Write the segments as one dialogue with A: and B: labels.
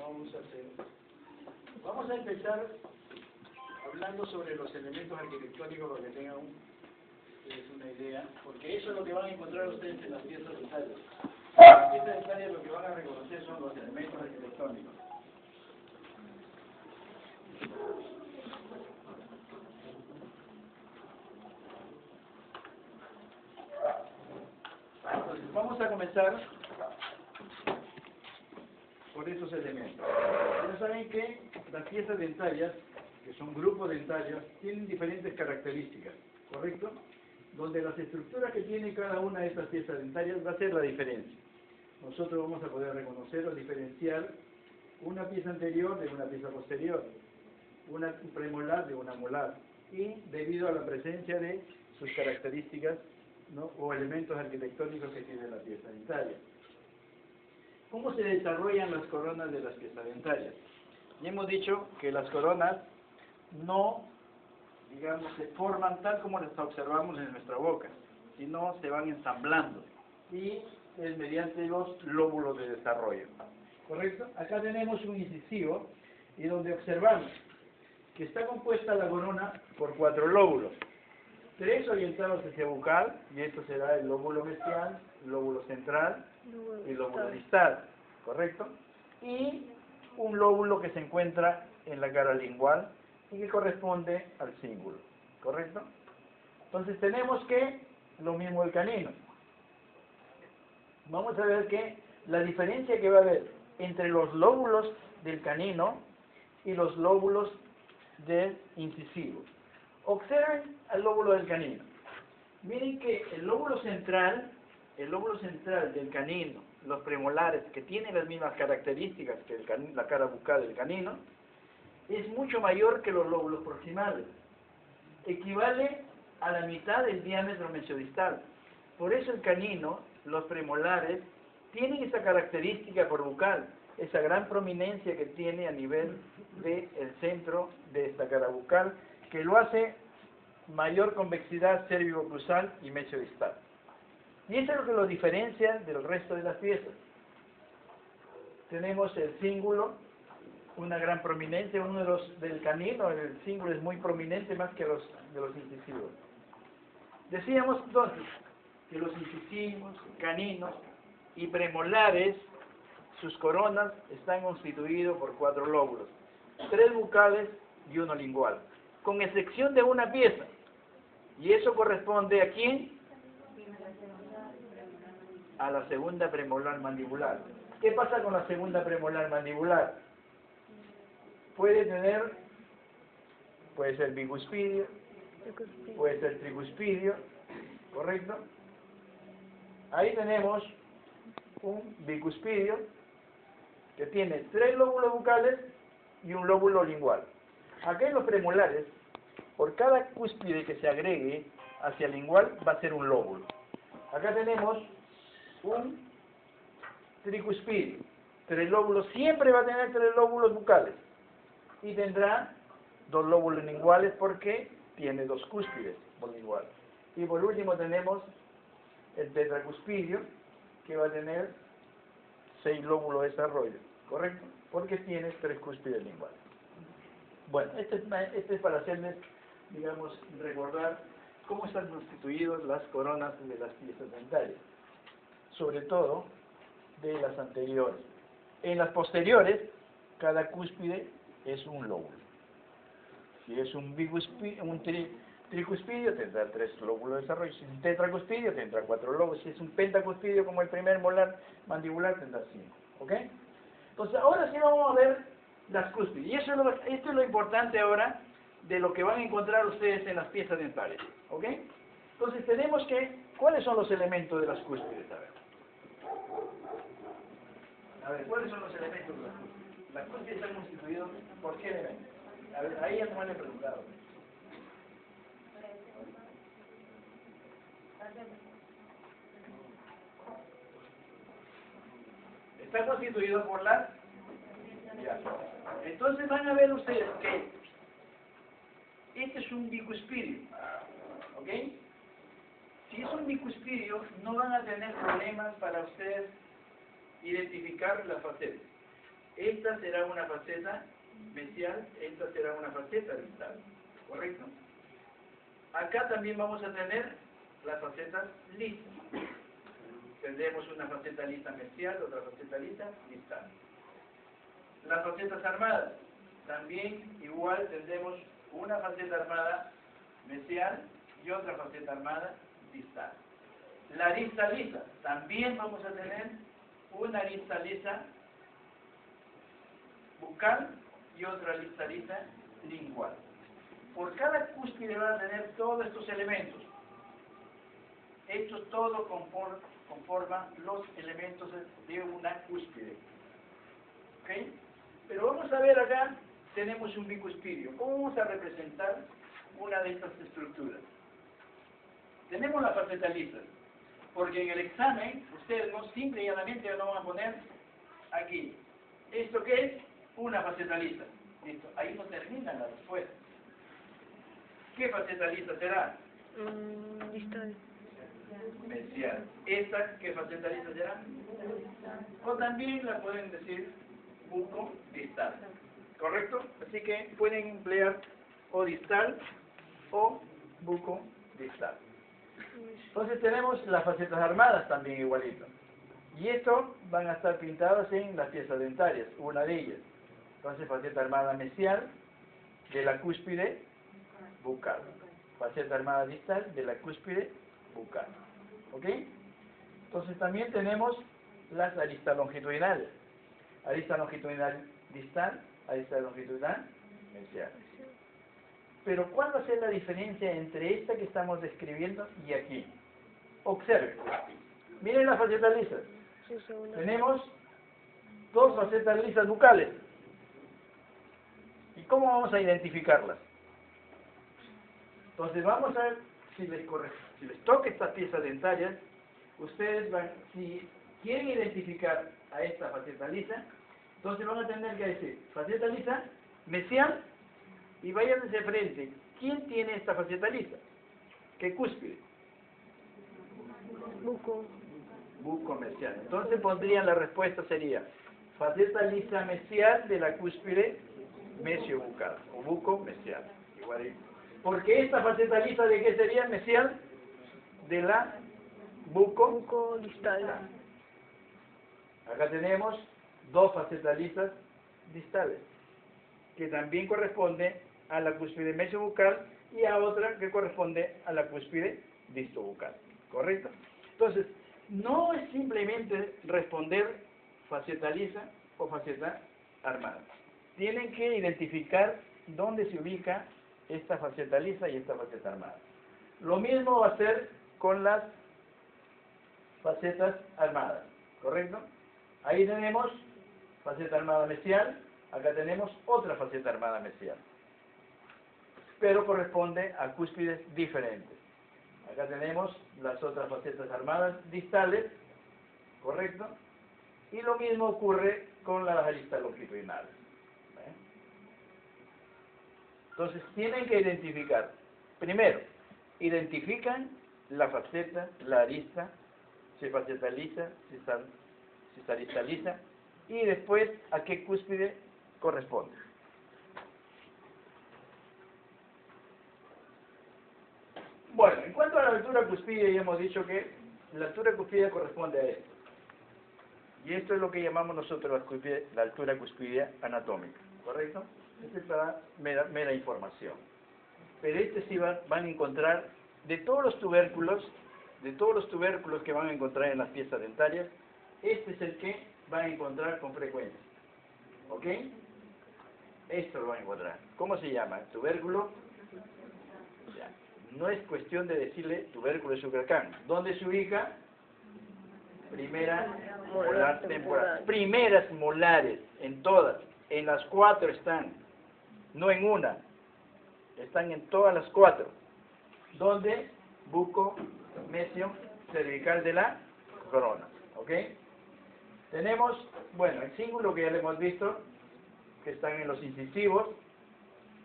A: vamos a hacer? Vamos a empezar hablando sobre los elementos arquitectónicos para que tengan una idea, porque eso es lo que van a encontrar ustedes en las piezas dentarias. En las piezas dentarias lo que van a reconocer son los elementos arquitectónicos. Entonces, vamos a comenzar por esos elementos. Ya saben que las piezas dentarias, que son grupos dentarios, tienen diferentes características, ¿correcto? Donde las estructuras que tiene cada una de estas piezas dentarias va a ser la diferencia. Nosotros vamos a poder reconocer o diferenciar una pieza anterior de una pieza posterior, una premolar de una molar, y debido a la presencia de sus características, ¿no?, o elementos arquitectónicos que tiene la pieza dentaria. ¿Cómo se desarrollan las coronas de las piezas dentarias? Ya hemos dicho que las coronas no, digamos, se forman tal como las observamos en nuestra boca, sino se van ensamblando, y es mediante los lóbulos de desarrollo, ¿correcto? Acá tenemos un incisivo, y donde observamos que está compuesta la corona por 4 lóbulos, 3 orientados hacia bucal, y esto será el lóbulo mesial, el lóbulo central y el lóbulo distal, ¿correcto? Y un lóbulo que se encuentra en la cara lingual y que corresponde al cíngulo, ¿correcto? Entonces tenemos que lo mismo el canino. Vamos a ver que la diferencia que va a haber entre los lóbulos del canino y los lóbulos del incisivo. Observen el lóbulo del canino. Miren que el lóbulo central del canino, los premolares, que tienen las mismas características que la cara bucal del canino, es mucho mayor que los lóbulos proximales. Equivale a la mitad del diámetro mesiodistal. Por eso el canino, los premolares, tienen esa característica por bucal, esa gran prominencia que tiene a nivel del centro de esta cara bucal, que lo hace mayor convexidad cérvico-cruzal y mesiodistal. Y eso es lo que lo diferencia del resto de las piezas. Tenemos el cíngulo, una gran prominencia, uno de los del canino, el cíngulo es muy prominente más que los de los incisivos. Decíamos entonces que los incisivos, caninos y premolares, sus coronas están constituidos por 4 lóbulos, 3 bucales y 1 lingual, con excepción de una pieza. ¿Y eso corresponde a quién? A la segunda premolar mandibular. ¿Qué pasa con la segunda premolar mandibular? Puede ser bicuspidio, puede ser tricuspidio, ¿correcto? Ahí tenemos un bicuspidio que tiene 3 lóbulos bucales y un lóbulo lingual. Acá en los premolares, por cada cúspide que se agregue hacia el lingual va a ser un lóbulo. Acá tenemos un tricuspidio. 3 lóbulos, siempre va a tener 3 lóbulos bucales. Y tendrá 2 lóbulos linguales porque tiene 2 cúspides por lingual. Y por último tenemos el tetracuspidio, que va a tener 6 lóbulos de desarrollo, ¿correcto? Porque tiene 3 cúspides linguales. Bueno, este es para hacerles, digamos, recordar cómo están constituidas las coronas de las piezas dentarias, sobre todo de las anteriores. En las posteriores, cada cúspide es un lóbulo. Si es un tricuspidio, tendrá 3 lóbulos de desarrollo. Si es un tetracuspidio, tendrá 4 lóbulos. Si es un pentacuspidio, como el primer molar mandibular, tendrá 5. ¿Ok? Entonces, ahora sí vamos a ver las cúspides. Y esto es lo importante ahora de lo que van a encontrar ustedes en las piezas dentarias. ¿Ok? Entonces, tenemos que... ¿Cuáles son los elementos de las cúspides? A ver, ¿cuáles son los elementos de las cúspides? Las cúspides están constituidas por qué elementos. A ver, ahí ya no me han preguntado. Está constituido por las... Ya. Entonces van a ver ustedes que este es un bicuspidio, ¿ok? Si es un bicuspidio, no van a tener problemas para ustedes identificar las facetas. esta será una faceta mesial, esta será una faceta distal, ¿correcto? Acá también vamos a tener las facetas lisas. Tendremos una faceta lisa mesial, otra faceta lisa distal. Las facetas armadas, también igual tendremos una faceta armada mesial y otra faceta armada distal. La arista lisa, también vamos a tener una arista lisa bucal y otra arista lisa lingual. Por cada cúspide van a tener todos estos elementos. Esto todo conforma los elementos de una cúspide. ¿Ok? Pero vamos a ver acá, tenemos un bicuspidio. ¿Cómo vamos a representar una de estas estructuras? Tenemos la faceta lisa, porque en el examen ustedes no simple y llanamente no van a poner aquí. ¿Esto qué es? Una faceta lisa. Listo. Ahí no termina la respuesta. ¿Qué faceta lisa será?
B: Distal.
A: Mesial. ¿Esta qué faceta lisa será? O también la pueden decir buco-distal. ¿Correcto? Así que pueden emplear o distal o buco-distal. Entonces tenemos las facetas armadas también igualito. Y esto van a estar pintados en las piezas dentarias, una de ellas. Entonces faceta armada mesial de la cúspide bucal. Faceta armada distal de la cúspide bucal. ¿Ok? Entonces también tenemos las aristas longitudinales. Arista longitudinal distal, arista longitudinal mesial. Pero ¿cuál va a ser la diferencia entre esta que estamos describiendo y aquí? Observen. Miren las facetas lisas. Tenemos dos facetas lisas bucales. ¿Y cómo vamos a identificarlas? Entonces vamos a ver si les toca estas piezas dentarias. Ustedes van, si quieren identificar a esta faceta lisa, entonces van a tener que decir faceta lisa, mesial, y vayan hacia frente. ¿Quién tiene esta faceta lisa? ¿Qué cúspide?
B: Buco.
A: Buco mesial. Entonces pondrían la respuesta sería faceta lisa mesial de la cúspide mesio-bucal o buco mesial. Igual. Porque esta faceta lisa de qué sería mesial de la buco
B: distal.
A: Acá tenemos dos facetas lisas distales que también corresponde a la cúspide mesio-bucal y a otra que corresponde a la cúspide disto-bucal. ¿Correcto? Entonces, no es simplemente responder faceta lisa o faceta armada. Tienen que identificar dónde se ubica esta faceta lisa y esta faceta armada. Lo mismo va a ser con las facetas armadas. ¿Correcto? Ahí tenemos faceta armada mesial, acá tenemos otra faceta armada mesial, pero corresponde a cúspides diferentes. Acá tenemos las otras facetas armadas distales, ¿correcto? Y lo mismo ocurre con las aristas longitudinales. Entonces tienen que identificar, primero, identifican la faceta, la arista, si es faceta lisa, si es arista lisa, y después a qué cúspide corresponde. Bueno, en cuanto a la altura cúspide, ya hemos dicho que la altura cúspide corresponde a esto. Y esto es lo que llamamos nosotros la altura cúspide anatómica, ¿correcto? Este es para mera información. Pero este sí van a encontrar, de todos los tubérculos que van a encontrar en las piezas dentarias, este es el que van a encontrar con frecuencia. ¿Ok? Esto lo van a encontrar. ¿Cómo se llama? Tubérculo. Ya. No es cuestión de decirle tubérculo de Sucalcán. ¿Dónde se ubica? Primera molar temporal. Primeras molares, en todas. En las 4 están. No en una. Están en todas las 4. ¿Dónde? Buco, mesio, cervical de la corona. ¿Ok? Tenemos, bueno, el cíngulo que ya le hemos visto, que están en los incisivos.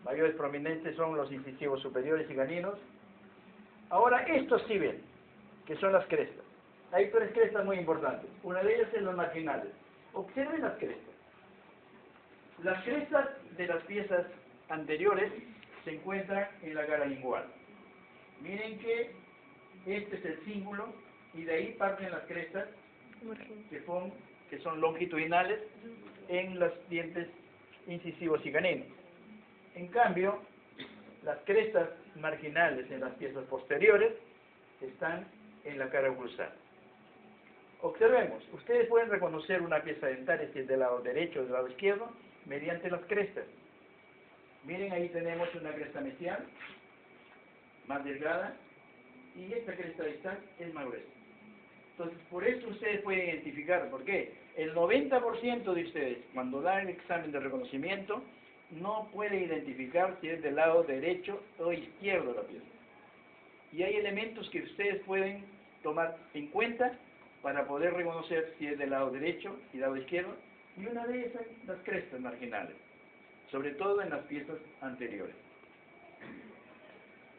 A: Mayores prominentes son los incisivos superiores y ganinos. Ahora, estos sí ven, que son las crestas. Hay 3 crestas muy importantes. Una de ellas es los marginales. Observen las crestas. Las crestas de las piezas anteriores se encuentran en la cara lingual. Miren que este es el cíngulo y de ahí parten las crestas que son longitudinales en los dientes incisivos y caninos. En cambio, las crestas marginales en las piezas posteriores están en la cara oclusal. Observemos, ustedes pueden reconocer una pieza dentaria si es del lado derecho o del lado izquierdo mediante las crestas. Miren, ahí tenemos una cresta mesial más delgada y esta cresta distal es más gruesa. Entonces, por eso ustedes pueden identificar, ¿por qué? El 90% de ustedes, cuando dan el examen de reconocimiento, no puede identificar si es del lado derecho o izquierdo la pieza. Y hay elementos que ustedes pueden tomar en cuenta para poder reconocer si es del lado derecho y lado izquierdo, y una de esas, las crestas marginales, sobre todo en las piezas anteriores.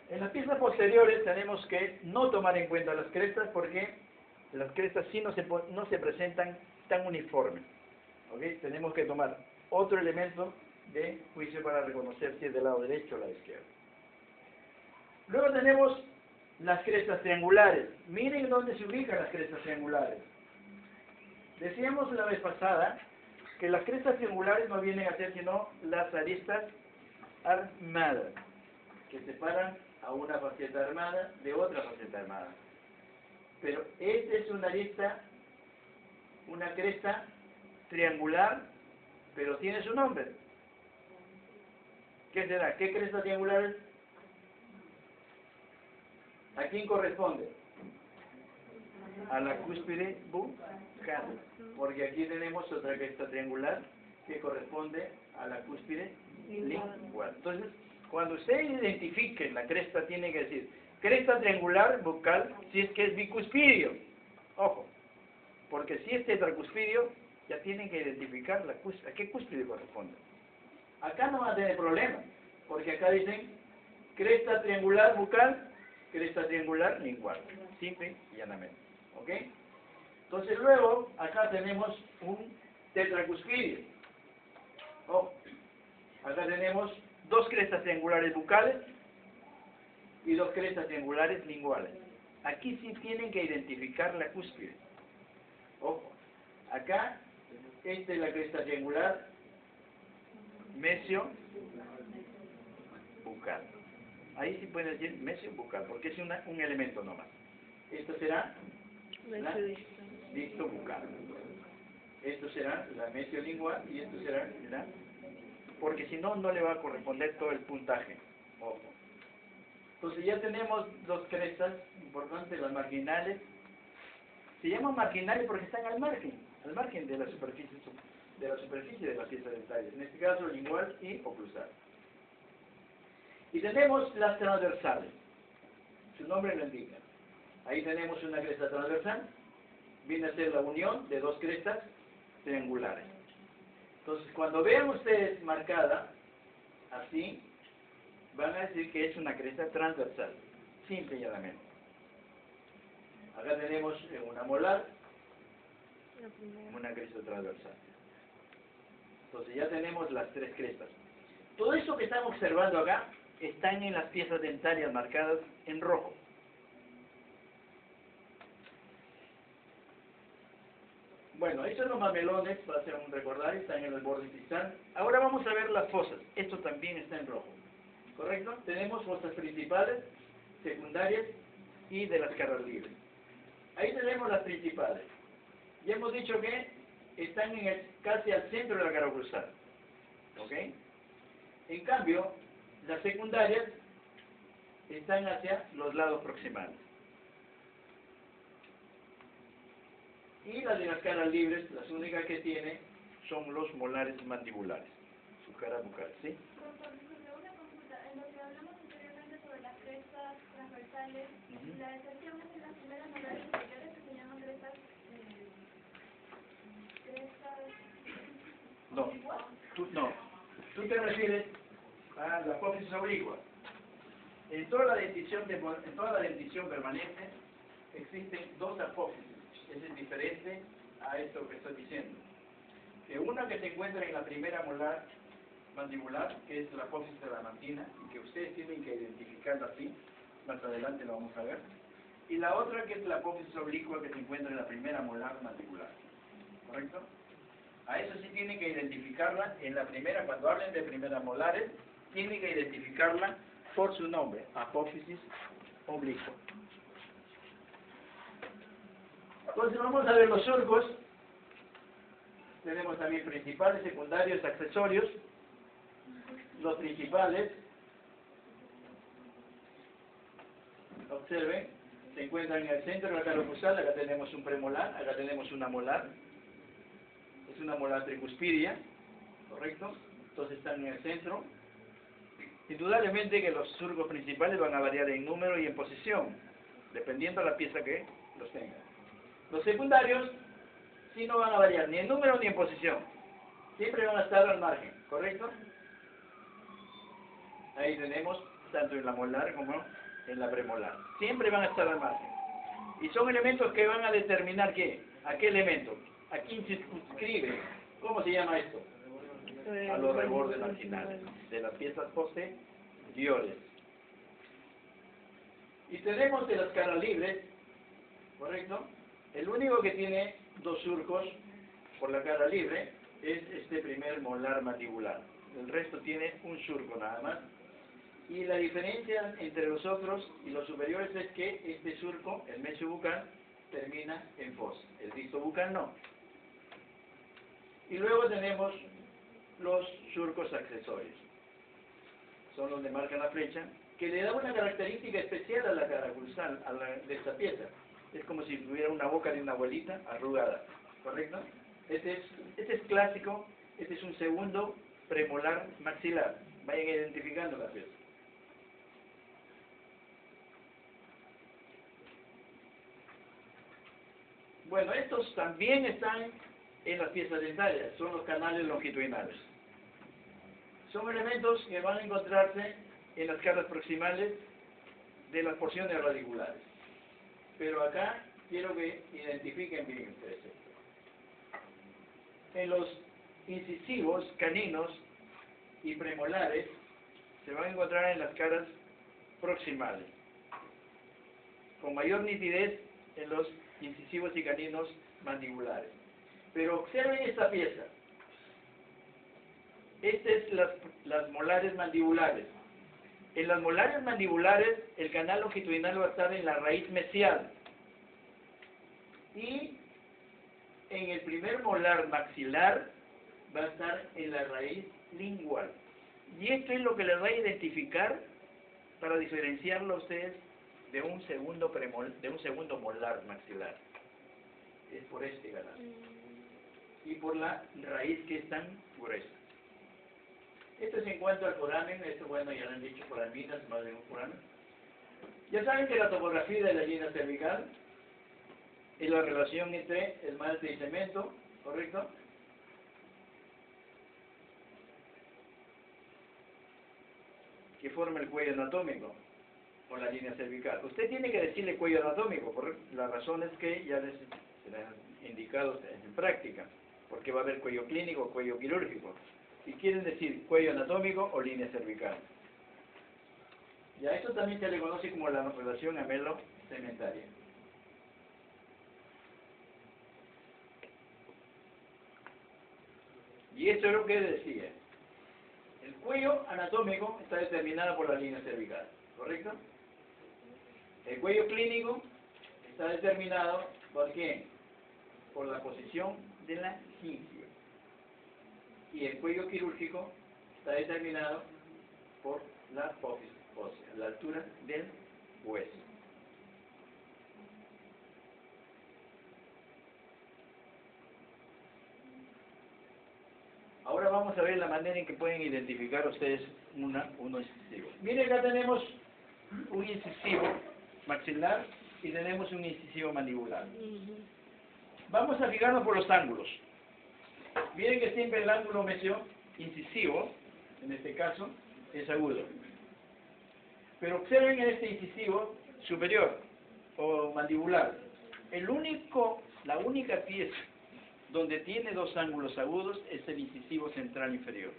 A: En las piezas posteriores tenemos que no tomar en cuenta las crestas porque las crestas sí no se presentan tan uniformes. ¿Okay? Tenemos que tomar otro elemento de juicio para reconocer si es del lado derecho o lado izquierdo. Luego tenemos las crestas triangulares. Miren dónde se ubican las crestas triangulares. Decíamos la vez pasada que las crestas triangulares no vienen a ser sino las aristas armadas, que separan a una faceta armada de otra faceta armada. Pero esta es una arista, una cresta triangular, pero tiene su nombre. ¿Qué será? ¿Qué cresta triangular es? ¿A quién corresponde? A la cúspide bucal, porque aquí tenemos otra cresta triangular que corresponde a la cúspide lingual. Entonces, cuando ustedes identifiquen la cresta, tienen que decir cresta triangular bucal si es que es bicuspidio. Ojo, porque si es tetracuspidio, ya tienen que identificar a qué cúspide corresponde. Acá no va a tener problema, porque acá dicen cresta triangular bucal, cresta triangular lingual, simple y llanamente. ¿Ok? Entonces luego, acá tenemos un tetracuspidio. Oh, acá tenemos dos crestas triangulares bucales y dos crestas triangulares linguales. Aquí sí tienen que identificar la cúspide. Ojo, acá, esta es la cresta triangular mesio bucal. Ahí sí pueden decir mesio bucal, porque es un elemento nomás. Esto será la disto bucal. Esto será la mesio lingual y esto será la... Porque si no, no le va a corresponder todo el puntaje. Ojo. Entonces ya tenemos dos crestas importantes, las marginales. Se llaman marginales porque están al margen de la superficie de la pieza dentaria. En este caso, lingual y oclusal. Y tenemos las transversales. Su nombre lo indica. Ahí tenemos una cresta transversal. Viene a ser la unión de dos crestas triangulares. Entonces, cuando vean ustedes marcada así, van a decir que es una cresta transversal, simple y llanamente. Acá tenemos una molar, una cresta transversal. Entonces ya tenemos las tres crestas. Todo eso que estamos observando acá están en las piezas dentarias marcadas en rojo. Bueno, estos son los mamelones, para hacer un recordar, están en el borde distal. Ahora vamos a ver las fosas. Esto también está en rojo. ¿Correcto? Tenemos fosas principales, secundarias y de las caras libres. Ahí tenemos las principales. Ya hemos dicho que están casi al centro de la cara oclusal. ¿Ok? En cambio, las secundarias están hacia los lados proximales. Y las de las caras libres, las únicas que tiene son los molares mandibulares, su cara bucal, ¿sí?
C: Una consulta, en lo que hablamos anteriormente sobre las crestas transversales, la excepción es en las primeras molares superiores que se llaman crestas...
A: No, tú te refieres a la apófisis oblicua. En toda la dentición permanente existen dos apófisis. Eso es diferente a esto que estoy diciendo. Que una Una que se encuentra en la primera molar mandibular, que es la apófisis adamantina, y que ustedes tienen que identificarla así, más adelante lo vamos a ver. Y la otra que es la apófisis oblicua, que se encuentra en la primera molar mandibular. ¿Correcto? A eso sí tienen que identificarla en la primera, cuando hablen de primeras molares, tienen que identificarla por su nombre, apófisis oblicua. Entonces vamos a ver los surcos. Tenemos también principales, secundarios, accesorios. Los principales, observen, se encuentran en el centro de la cara oclusal. Acá tenemos un premolar, acá tenemos una molar. Es una molar tricuspidia, ¿correcto? Entonces están en el centro. Indudablemente que los surcos principales van a variar en número y en posición, dependiendo de la pieza que los tenga. Los secundarios sí no van a variar ni en número ni en posición. Siempre van a estar al margen, ¿correcto? Ahí tenemos, tanto en la molar como en la premolar. Siempre van a estar al margen. Y son elementos que van a determinar ¿qué? ¿A qué elemento? ¿A quién circunscribe? ¿Cómo se llama esto? A los rebordes marginales de las piezas posteriores. Y tenemos de las caras libres, ¿correcto? El único que tiene dos surcos por la cara libre es este primer molar mandibular. El resto tiene un surco nada más. Y la diferencia entre los otros y los superiores es que este surco, el mesiobucal, termina en fosa. El distobucal no. Y luego tenemos los surcos accesorios. Son donde marcan la flecha, que le da una característica especial a la cara cruzal de esta pieza. Es como si tuviera una boca de una abuelita arrugada, ¿correcto? Este es clásico, este es un segundo premolar maxilar. Vayan identificando la pieza. Bueno, estos también están en las piezas dentarias, son los canales longitudinales. Son elementos que van a encontrarse en las caras proximales de las porciones radiculares. Pero acá quiero que identifiquen bien ustedes esto. En los incisivos, caninos y premolares se van a encontrar en las caras proximales. Con mayor nitidez en los incisivos y caninos mandibulares. Pero observen esta pieza. Estas es las molares mandibulares. En las molares mandibulares, el canal longitudinal va a estar en la raíz mesial. Y en el primer molar maxilar va a estar en la raíz lingual. Y esto es lo que les va a identificar para diferenciarlo a ustedes de un segundo molar maxilar. Es por este canal. Y por la raíz que es tan gruesa. Esto es en cuanto al foramen. Esto, bueno, ya lo han dicho, foraminas, más de un foramen. Ya saben que la topografía de la línea cervical es la relación entre esmalte y cemento, ¿correcto? Que forma el cuello anatómico con la línea cervical. Usted tiene que decirle cuello anatómico, por la razón es que ya les he indicado en práctica, porque va a haber cuello clínico o cuello quirúrgico. Y quieren decir cuello anatómico o línea cervical. Y a esto también se le conoce como la relación amelo-cementaria. Y esto es lo que decía. El cuello anatómico está determinado por la línea cervical, ¿correcto? El cuello clínico está determinado por ¿quién? Por la posición de la gingia. Y el cuello quirúrgico está determinado por la apófisis ósea, la altura del hueso. Ahora vamos a ver la manera en que pueden identificar ustedes uno incisivo. Miren, acá tenemos un incisivo maxilar y tenemos un incisivo mandibular. Vamos a fijarnos por los ángulos. Miren que siempre el ángulo mesio incisivo, en este caso, es agudo. Pero observen en este incisivo superior o mandibular. La única pieza donde tiene dos ángulos agudos es el incisivo central inferior.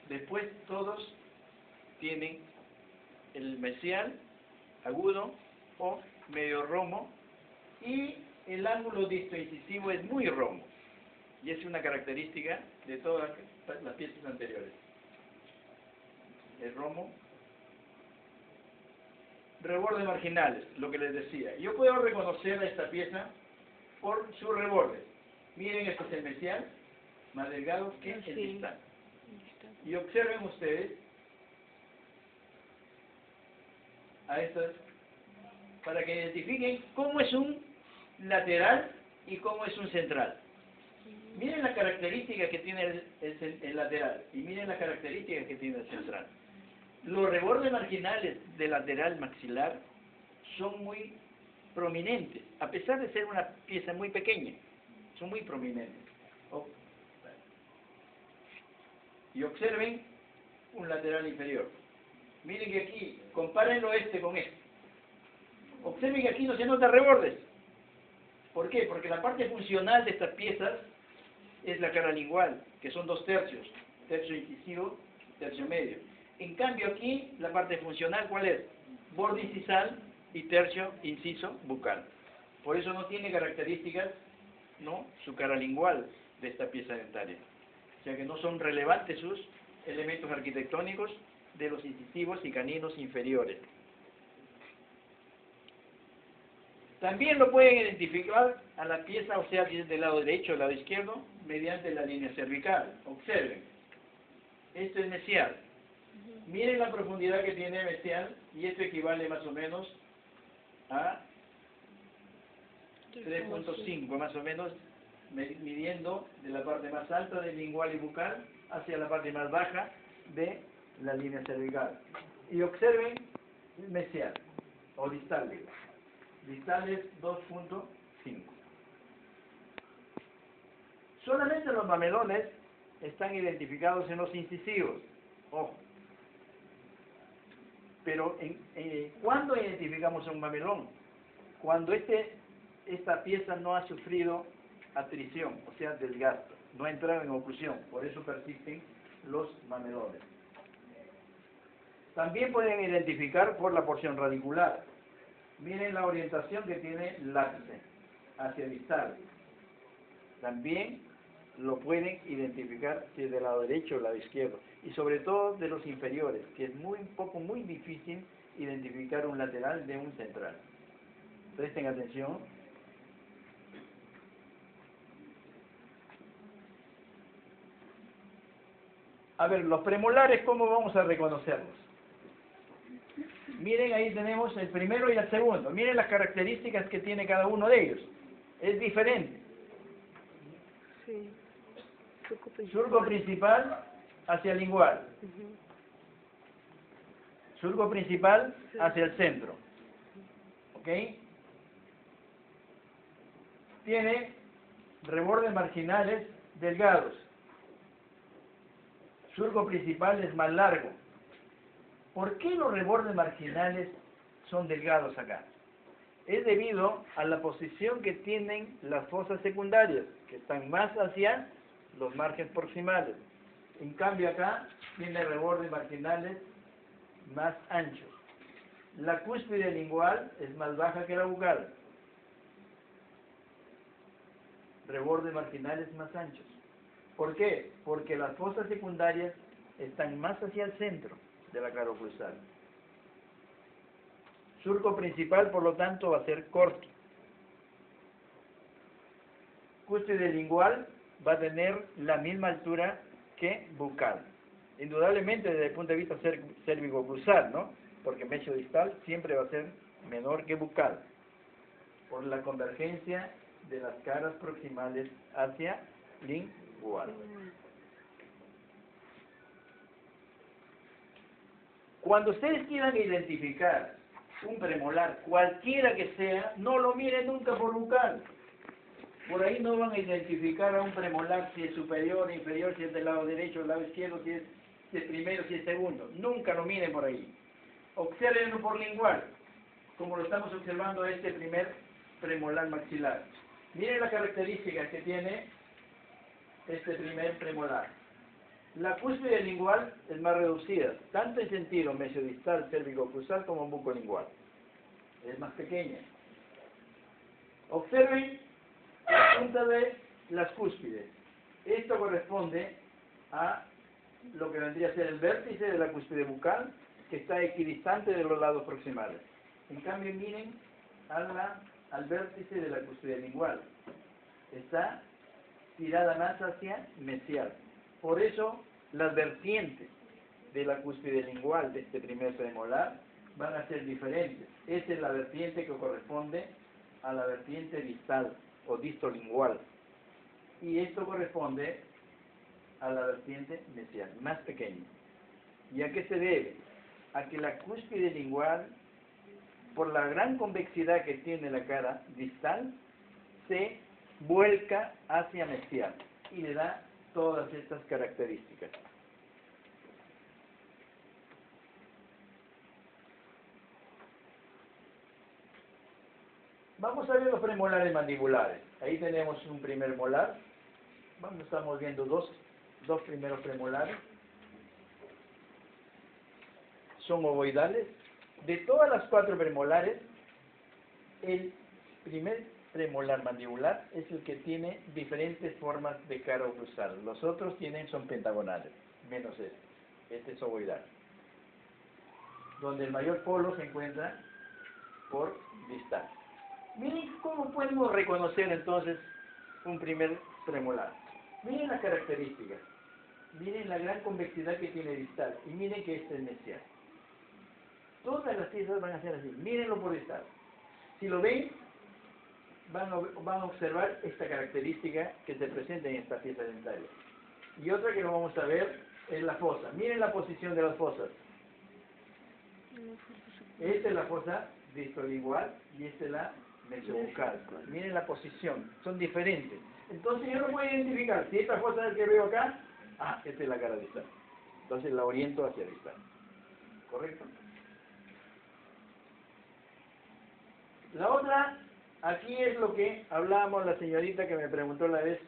A: Después todos tienen el mesial agudo o medio romo, y el ángulo distoincisivo es muy romo, y es una característica de todas las piezas anteriores. El romo. Rebordes marginales, lo que les decía. Yo puedo reconocer a esta pieza por sus rebordes. Miren, este es el mesial, más delgado que el distal. Y observen ustedes a estas, para que identifiquen cómo es un lateral y cómo es un central. Miren las características que tiene el lateral y miren las características que tiene el central. Los rebordes marginales del lateral maxilar son muy prominentes, a pesar de ser una pieza muy pequeña, son muy prominentes. Y observen un lateral inferior. Miren que aquí, compárenlo este con este. Observen que aquí no se nota rebordes. ¿Por qué? Porque la parte funcional de estas piezas es la cara lingual, que son 2 tercios, tercio incisivo, tercio medio. En cambio aquí, la parte funcional, ¿cuál es? Borde incisal y tercio inciso bucal. Por eso no tiene características, ¿no?, su cara lingual de esta pieza dentaria. O sea que no son relevantes sus elementos arquitectónicos de los incisivos y caninos inferiores. También lo pueden identificar a la pieza, o sea, del lado derecho o del lado izquierdo, mediante la línea cervical. Observen. Esto es mesial. Miren la profundidad que tiene mesial, y esto equivale más o menos a 3.5, más o menos, midiendo de la parte más alta del lingual y bucal hacia la parte más baja de la línea cervical. Y observen el mesial, o distal. Distal es 2.5. Solamente los mamelones están identificados en los incisivos. Ojo. Pero, ¿cuándo identificamos un mamelón? Cuando esta pieza no ha sufrido atrición, o sea, desgaste, no ha entrado en oclusión, por eso persisten los mamelones. También pueden identificar por la porción radicular. Miren la orientación que tiene el lápice hacia distal. También lo pueden identificar si es del lado derecho o del lado izquierdo, y sobre todo de los inferiores, que es muy difícil identificar un lateral de un central. Presten atención. A ver, los premolares, ¿cómo vamos a reconocerlos? Miren, ahí tenemos el primero y el segundo. Miren las características que tiene cada uno de ellos. Es diferente.
B: Sí.
A: Surco principal hacia el lingual. Surco principal hacia el centro. ¿Ok? Tiene rebordes marginales delgados. Surco principal es más largo. ¿Por qué los rebordes marginales son delgados acá? Es debido a la posición que tienen las fosas secundarias, que están más hacia los márgenes proximales. En cambio acá tiene rebordes marginales más anchos. La cúspide lingual es más baja que la bucal. Rebordes marginales más anchos. ¿Por qué? Porque las fosas secundarias están más hacia el centro de la cara oclusal. Surco principal, por lo tanto, va a ser corto. Cúspide lingual va a tener la misma altura que bucal. Indudablemente desde el punto de vista cérvico-oclusal, ¿no? Porque mecho distal siempre va a ser menor que bucal, por la convergencia de las caras proximales hacia lingual. Cuando ustedes quieran identificar un premolar, cualquiera que sea, no lo miren nunca por bucal. Por ahí no van a identificar a un premolar si es superior, inferior, si es del lado derecho, del lado izquierdo, si es primero, si es segundo. Nunca lo miren por ahí. Obsérvenlo por lingual, como lo estamos observando este primer premolar maxilar. Miren las características que tiene este primer premolar. La cúspide lingual es más reducida, tanto en sentido mesiodistal, cérvico-oclusal como bucolingual. Es más pequeña. Observen la punta de las cúspides. Esto corresponde a lo que vendría a ser el vértice de la cúspide bucal, que está equidistante de los lados proximales. En cambio, miren al vértice de la cúspide lingual. Está tirada más hacia mesial. Por eso, las vertientes de la cúspide lingual de este primer premolar van a ser diferentes. Esta es la vertiente que corresponde a la vertiente distal o distolingual. Y esto corresponde a la vertiente mesial, más pequeña. ¿Y a qué se debe? A que la cúspide lingual, por la gran convexidad que tiene la cara distal, se vuelca hacia mesial y le da todas estas características. Vamos a ver los premolares mandibulares. Ahí tenemos un primer molar. Estamos viendo dos primeros premolares. Son ovoidales. De todas las 4 premolares, el primer premolar mandibular es el que tiene diferentes formas de cara oclusal. Los otros son pentagonales, menos este. Este es ovoidal. Donde el mayor polo se encuentra por distal. Miren cómo podemos reconocer entonces un primer premolar. Miren las características. Miren la gran convexidad que tiene distal. Y miren que este es mesial. Todas las piezas van a ser así. Mírenlo por distal. Si lo ven, van a observar esta característica que se presenta en esta pieza dentaria. Y otra que lo vamos a ver es la fosa. Miren la posición de las fosas. Esta es la fosa distolingual y esta es la mesiobucal. Miren la posición, son diferentes. Entonces yo lo voy a identificar. Si esta fosa que veo acá, esta es la cara distal. Entonces la oriento hacia distal. ¿Correcto? La otra, aquí es lo que hablábamos la señorita que me preguntó la vez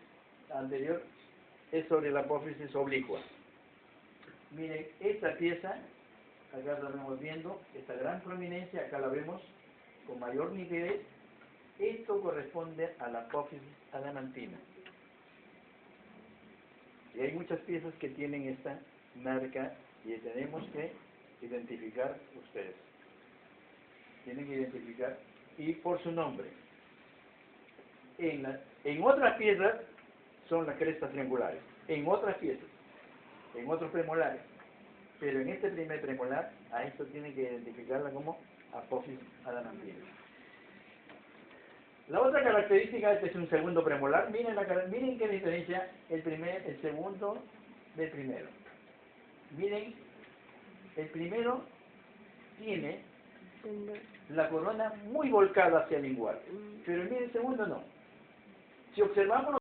A: anterior, es sobre la apófisis oblicua. Miren, esta pieza, acá la vemos viendo, esta gran prominencia, acá la vemos con mayor nitidez. Esto corresponde a la apófisis adamantina. Y hay muchas piezas que tienen esta marca y tenemos que identificar ustedes. Tienen que identificar y por su nombre. En otras piezas son las crestas triangulares. En otras piezas, en otros premolares. Pero en este primer premolar, a esto tienen que identificarla como apófisis adamantina. La otra característica, este es un segundo premolar. Miren qué diferencia el segundo del primero. Miren, el primero tiene la corona muy volcada hacia el lingual, pero miren el segundo no. Si observamos